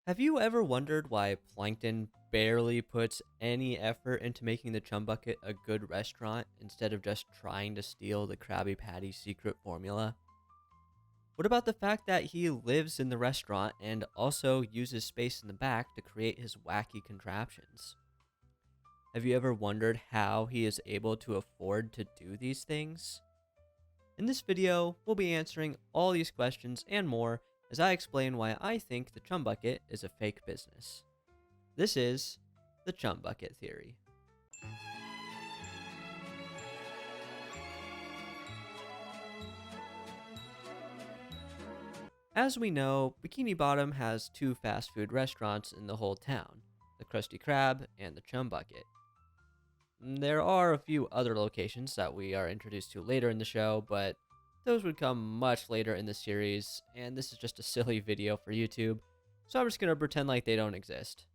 Have you ever wondered why Plankton barely puts any effort into making the Chum Bucket a good restaurant instead of just trying to steal the Krabby Patty's secret formula? What about the fact that he lives in the restaurant and also uses space in the back to create his wacky contraptions? Have you ever wondered how he is able to afford to do these things? In this video, we'll be answering all these questions and more as I explain why I think the Chum Bucket is a fake business. This is the Chum Bucket Theory. As we know, Bikini Bottom has two fast food restaurants in the whole town, the Krusty Krab and the Chum Bucket. There are a few other locations that we are introduced to later in the show, but those would come much later in the series, and this is just a silly video for YouTube, so I'm just going to pretend like they don't exist.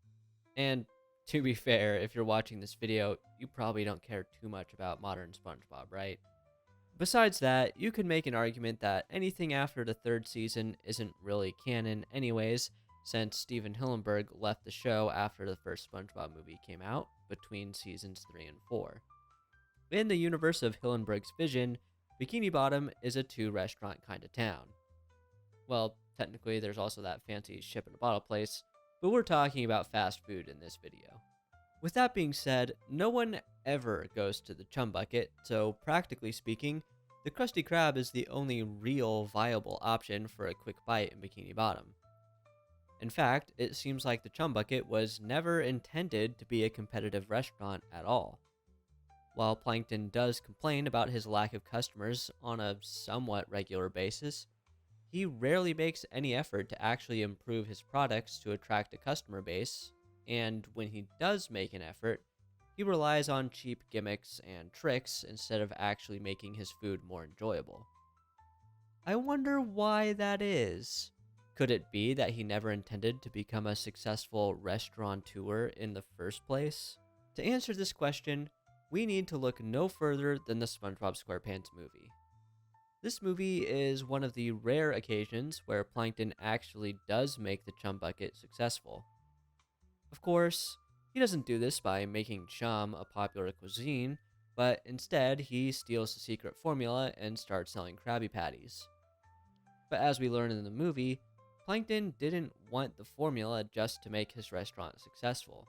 And to be fair, if you're watching this video, you probably don't care too much about modern SpongeBob, right? Besides that, you could make an argument that anything after the third season isn't really canon anyways, since Steven Hillenburg left the show after the first SpongeBob movie came out, between seasons 3 and 4. In the universe of Hillenburg's vision, Bikini Bottom is a two-restaurant kind of town. Well, technically there's also that fancy ship-in-a-bottle place, but we're talking about fast food in this video. With that being said, no one ever goes to the Chum Bucket, so practically speaking, the Krusty Krab is the only real viable option for a quick bite in Bikini Bottom. In fact, it seems like the Chum Bucket was never intended to be a competitive restaurant at all. While Plankton does complain about his lack of customers on a somewhat regular basis, he rarely makes any effort to actually improve his products to attract a customer base, and when he does make an effort, he relies on cheap gimmicks and tricks instead of actually making his food more enjoyable. I wonder why that is. Could it be that he never intended to become a successful restaurateur in the first place? To answer this question, we need to look no further than the Spongebob Squarepants movie. This movie is one of the rare occasions where Plankton actually does make the Chum Bucket successful. Of course, he doesn't do this by making chum a popular cuisine, but instead he steals the secret formula and starts selling Krabby Patties. But as we learn in the movie, Plankton didn't want the formula just to make his restaurant successful.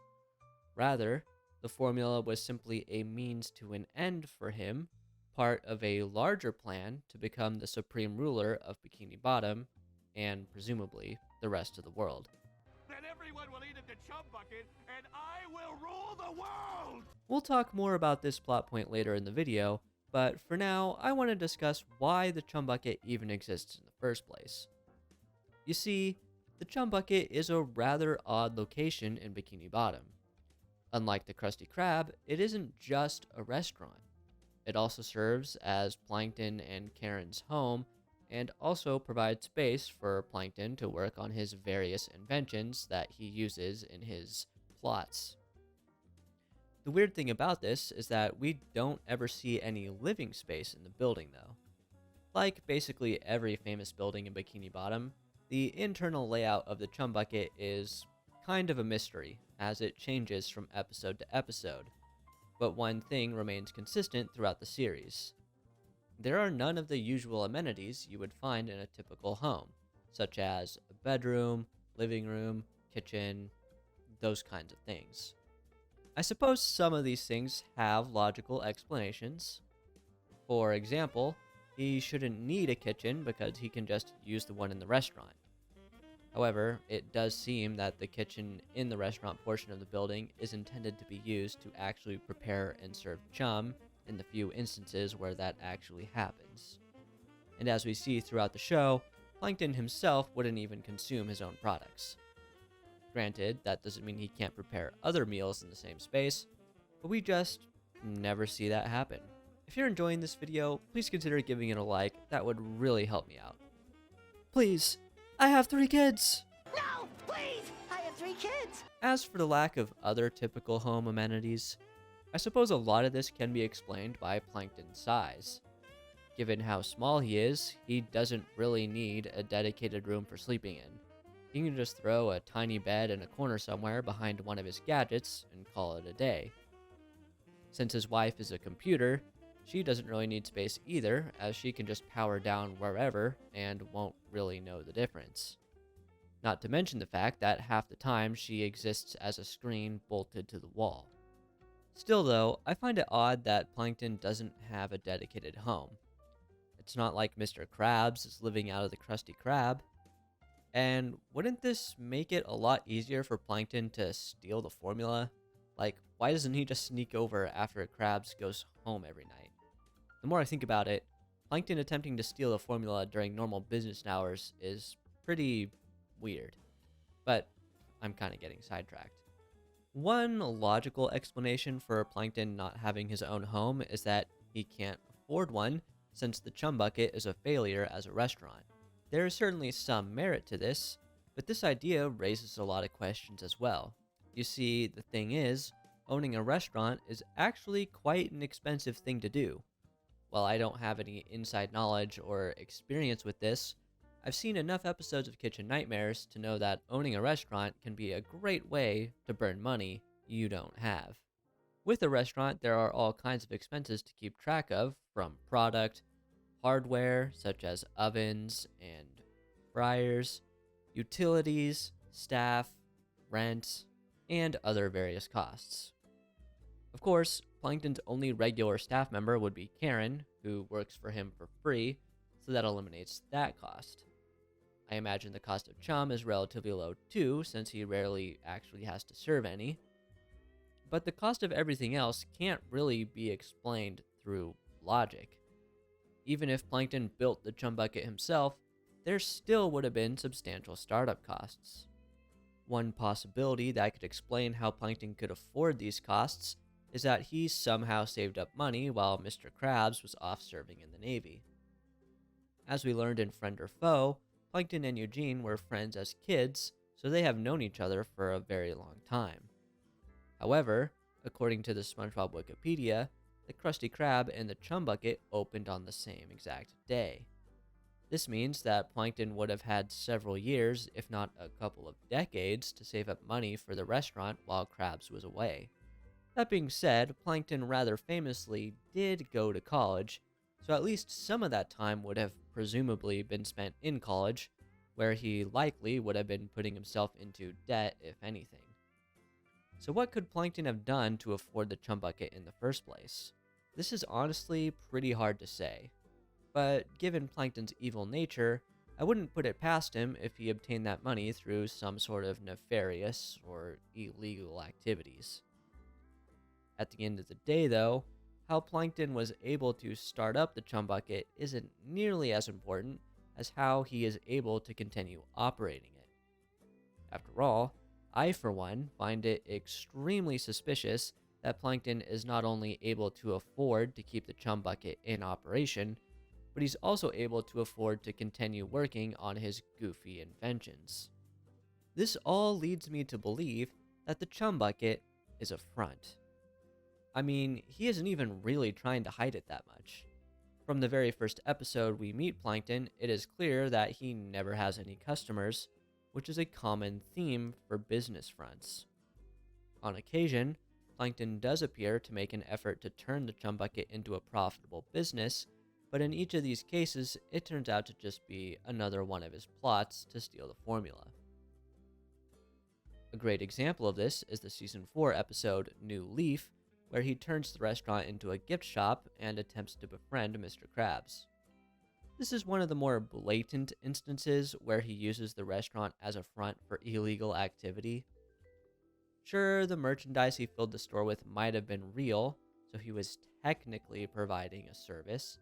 Rather, the formula was simply a means to an end for him, part of a larger plan to become the supreme ruler of Bikini Bottom, and presumably the rest of the world. Then everyone will eat at the Chum Bucket, and I will rule the world! We'll talk more about this plot point later in the video, but for now, I want to discuss why the Chum Bucket even exists in the first place. You see, the Chum Bucket is a rather odd location in Bikini Bottom. Unlike the Krusty Krab, it isn't just a restaurant. It also serves as Plankton and Karen's home, and also provides space for Plankton to work on his various inventions that he uses in his plots. The weird thing about this is that we don't ever see any living space in the building though. Like basically every famous building in Bikini Bottom, the internal layout of the Chum Bucket is kind of a mystery, as it changes from episode to episode, but one thing remains consistent throughout the series. There are none of the usual amenities you would find in a typical home, such as a bedroom, living room, kitchen, those kinds of things. I suppose some of these things have logical explanations. For example, he shouldn't need a kitchen because he can just use the one in the restaurant. However, it does seem that the kitchen in the restaurant portion of the building is intended to be used to actually prepare and serve chum in the few instances where that actually happens. And as we see throughout the show, Plankton himself wouldn't even consume his own products. Granted, that doesn't mean he can't prepare other meals in the same space, but we just never see that happen. If you're enjoying this video, please consider giving it a like. That would really help me out. Please, I have 3 kids! No, please! I have 3 kids! As for the lack of other typical home amenities, I suppose a lot of this can be explained by Plankton's size. Given how small he is, he doesn't really need a dedicated room for sleeping in. he can just throw a tiny bed in a corner somewhere behind one of his gadgets and call it a day. Since his wife is a computer, she doesn't really need space either, as she can just power down wherever and won't really know the difference. Not to mention the fact that half the time she exists as a screen bolted to the wall. Still though, I find it odd that Plankton doesn't have a dedicated home. It's not like Mr. Krabs is living out of the Krusty Krab. And wouldn't this make it a lot easier for Plankton to steal the formula? Like, why doesn't he just sneak over after Krabs goes home every night? The more I think about it, Plankton attempting to steal the formula during normal business hours is pretty weird. But I'm kind of getting sidetracked. One logical explanation for Plankton not having his own home is that he can't afford one, since the Chum Bucket is a failure as a restaurant. There is certainly some merit to this, but this idea raises a lot of questions as well. You see, the thing is, owning a restaurant is actually quite an expensive thing to do. While I don't have any inside knowledge or experience with this, I've seen enough episodes of Kitchen Nightmares to know that owning a restaurant can be a great way to burn money you don't have. With a restaurant, there are all kinds of expenses to keep track of, from product, hardware such as ovens and fryers, utilities, staff, rent, and other various costs. Of course, Plankton's only regular staff member would be Karen, who works for him for free, so that eliminates that cost. I imagine the cost of Chum is relatively low too, since he rarely actually has to serve any. But the cost of everything else can't really be explained through logic. Even if Plankton built the Chum Bucket himself, there still would have been substantial startup costs. One possibility that could explain how Plankton could afford these costs is that he somehow saved up money while Mr. Krabs was off serving in the Navy. As we learned in Friend or Foe, Plankton and Eugene were friends as kids, so they have known each other for a very long time. However, according to the SpongeBob Wikipedia, the Krusty Krab and the Chum Bucket opened on the same exact day. This means that Plankton would have had several years, if not a couple of decades, to save up money for the restaurant while Krabs was away. That being said, Plankton rather famously did go to college, so at least some of that time would have presumably been spent in college, where he likely would have been putting himself into debt, if anything. So what could Plankton have done to afford the Chum Bucket in the first place? This is honestly pretty hard to say, but given Plankton's evil nature, I wouldn't put it past him if he obtained that money through some sort of nefarious or illegal activities. At the end of the day, though, how Plankton was able to start up the Chum Bucket isn't nearly as important as how he is able to continue operating it. After all, I, for one, find it extremely suspicious that Plankton is not only able to afford to keep the Chum Bucket in operation, but he's also able to afford to continue working on his goofy inventions. This all leads me to believe that the Chum Bucket is a front. I mean, he isn't even really trying to hide it that much. From the very first episode we meet Plankton, it is clear that he never has any customers, which is a common theme for business fronts. On occasion, Plankton does appear to make an effort to turn the Chum Bucket into a profitable business, but in each of these cases, it turns out to just be another one of his plots to steal the formula. A great example of this is the Season 4 episode New Leaf, where he turns the restaurant into a gift shop and attempts to befriend Mr. Krabs. This is one of the more blatant instances where he uses the restaurant as a front for illegal activity. Sure, the merchandise he filled the store with might have been real, so he was technically providing a service,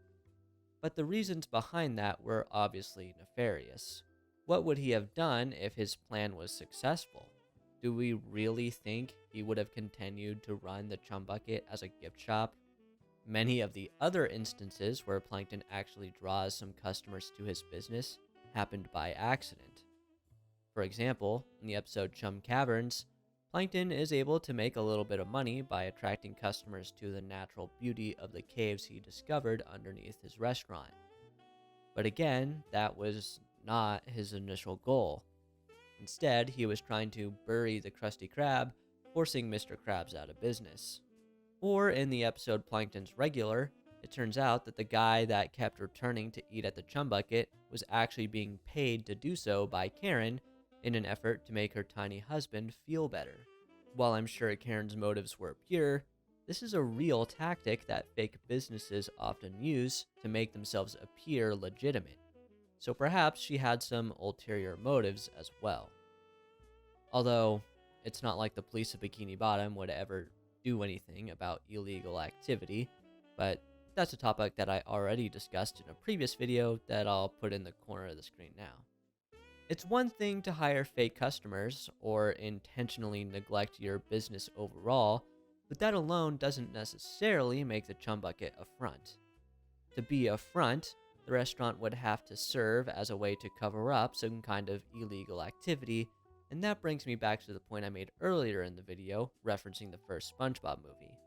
but the reasons behind that were obviously nefarious. What would he have done if his plan was successful? Do we really think he would have continued to run the Chum Bucket as a gift shop? Many of the other instances where Plankton actually draws some customers to his business happened by accident. For example, in the episode Chum Caverns, Plankton is able to make a little bit of money by attracting customers to the natural beauty of the caves he discovered underneath his restaurant. But again, that was not his initial goal. Instead, he was trying to bury the Krusty Krab, forcing Mr. Krabs out of business. Or in the episode Plankton's Regular, it turns out that the guy that kept returning to eat at the Chum Bucket was actually being paid to do so by Karen in an effort to make her tiny husband feel better. While I'm sure Karen's motives were pure, this is a real tactic that fake businesses often use to make themselves appear legitimate. So perhaps she had some ulterior motives as well. Although, it's not like the police of Bikini Bottom would ever do anything about illegal activity, but that's a topic that I already discussed in a previous video that I'll put in the corner of the screen now. It's one thing to hire fake customers or intentionally neglect your business overall, but that alone doesn't necessarily make the Chum Bucket a front. To be a front, the restaurant would have to serve as a way to cover up some kind of illegal activity, and that brings me back to the point I made earlier in the video, referencing the first SpongeBob movie.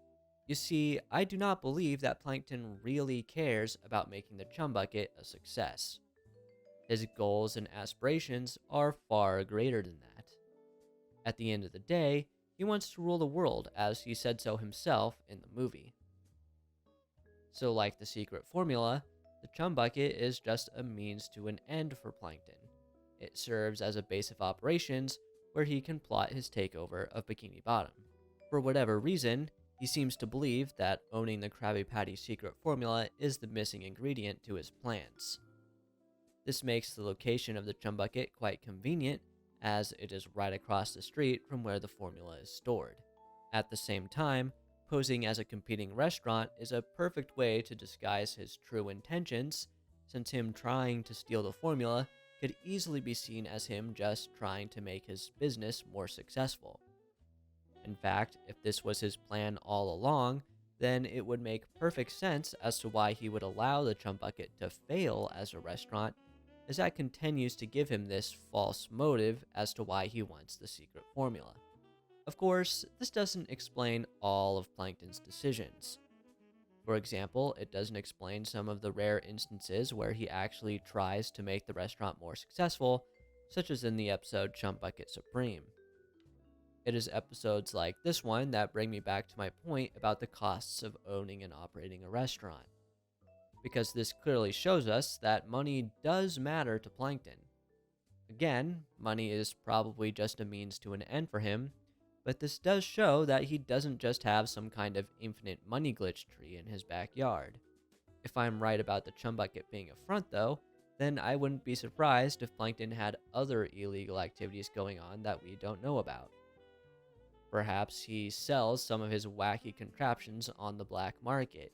You see, I do not believe that Plankton really cares about making the Chum Bucket a success. His goals and aspirations are far greater than that. At the end of the day, he wants to rule the world, as he said so himself in the movie. So like the secret formula, the Chum Bucket is just a means to an end for Plankton. It serves as a base of operations where he can plot his takeover of Bikini Bottom. For whatever reason, he seems to believe that owning the Krabby Patty secret formula is the missing ingredient to his plans. This makes the location of the Chum Bucket quite convenient, as it is right across the street from where the formula is stored. At the same time, posing as a competing restaurant is a perfect way to disguise his true intentions, since him trying to steal the formula could easily be seen as him just trying to make his business more successful. In fact, if this was his plan all along, then it would make perfect sense as to why he would allow the Chum Bucket to fail as a restaurant, as that continues to give him this false motive as to why he wants the secret formula. Of course, this doesn't explain all of Plankton's decisions. For example, it doesn't explain some of the rare instances where he actually tries to make the restaurant more successful, such as in the episode Chum Bucket Supreme. It is episodes like this one that bring me back to my point about the costs of owning and operating a restaurant. Because this clearly shows us that money does matter to Plankton. Again, money is probably just a means to an end for him, but this does show that he doesn't just have some kind of infinite money glitch tree in his backyard. If I'm right about the Chum Bucket being a front though, then I wouldn't be surprised if Plankton had other illegal activities going on that we don't know about. Perhaps he sells some of his wacky contraptions on the black market.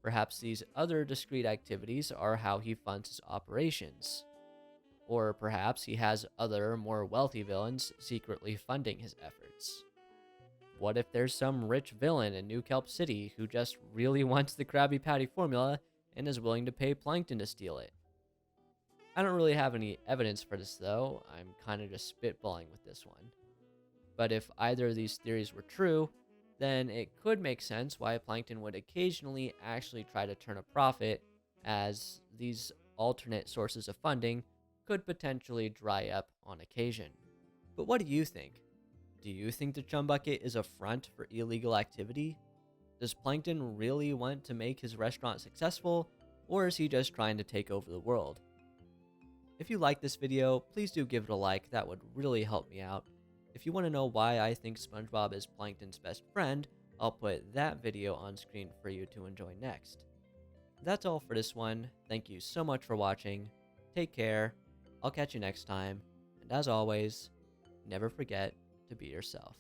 Perhaps these other discrete activities are how he funds his operations. Or perhaps he has other, more wealthy villains secretly funding his efforts. What if there's some rich villain in New Kelp City who just really wants the Krabby Patty formula and is willing to pay Plankton to steal it? I don't really have any evidence for this though, I'm kinda just spitballing with this one. But if either of these theories were true, then it could make sense why Plankton would occasionally actually try to turn a profit, as these alternate sources of funding could potentially dry up on occasion. But what do you think? Do you think the Chum Bucket is a front for illegal activity? Does Plankton really want to make his restaurant successful, or is he just trying to take over the world? If you like this video, please do give it a like, that would really help me out. If you want to know why I think SpongeBob is Plankton's best friend, I'll put that video on screen for you to enjoy next. That's all for this one. Thank you so much for watching. Take care. I'll catch you next time. And as always, never forget to be yourself.